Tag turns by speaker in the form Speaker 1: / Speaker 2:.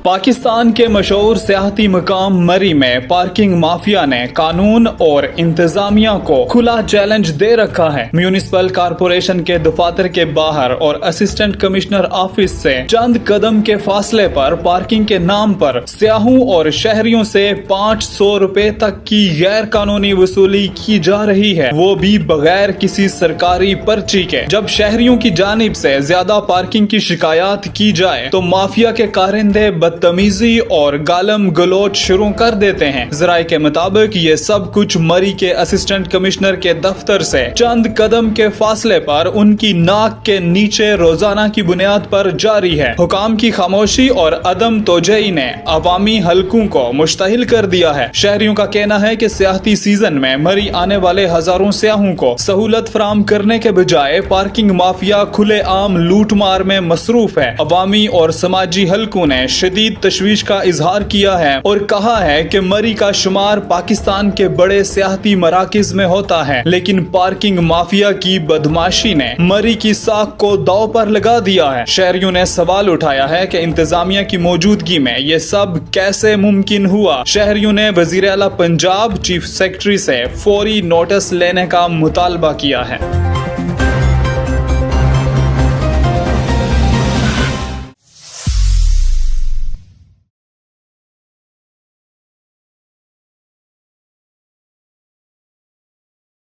Speaker 1: पाकिस्तान के मशहूर सियाहती मकाम मरी में पार्किंग माफिया ने कानून और इंतजामिया को खुला चैलेंज दे रखा है। म्यूनिसिपल कारपोरेशन के दफातर के बाहर और असिस्टेंट कमिश्नर ऑफिस से चंद कदम के फासले पर पार्किंग के नाम पर सियाहों और शहरियों से 500 रुपए तक की गैर कानूनी वसूली की जा रही है, वो भी बगैर किसी सरकारी पर्ची के। जब शहरियों की जानिब से ज्यादा पार्किंग की शिकायत की जाए तो माफिया के कारिंदे बदतमीजी और गालम गलोच शुरू कर देते हैं। जराये के मुताबिक ये सब कुछ मरी के असिस्टेंट कमिश्नर के दफ्तर से चंद कदम के फासले पर उनकी नाक के नीचे रोजाना की बुनियाद पर जारी है। हुकाम की खामोशी और अदम तोजही ने अवामी हलकों को मुश्तहिल कर दिया है। शहरियों का कहना है कि सियाहती सीजन में मरी आने वाले हजारों सियाहों को सहूलत फराम करने के बजाय पार्किंग माफिया खुले आम लूट मार में मसरूफ है। अवामी और समाजी हलकों ने शदीद तशवीश का इजहार किया है और कहा है कि मरी का शुमार पाकिस्तान के बड़े सियाहती मराकिज में होता है, लेकिन पार्किंग माफिया की बदमाशी ने मरी की साख को दांव पर लगा दिया है। शहरियों ने सवाल उठाया है कि इंतजामिया की मौजूदगी में ये सब कैसे मुमकिन हुआ। शहरियों ने वजीर आला पंजाब चीफ सेक्रेटरी से फौरी नोटिस लेने का मुतालबा किया है।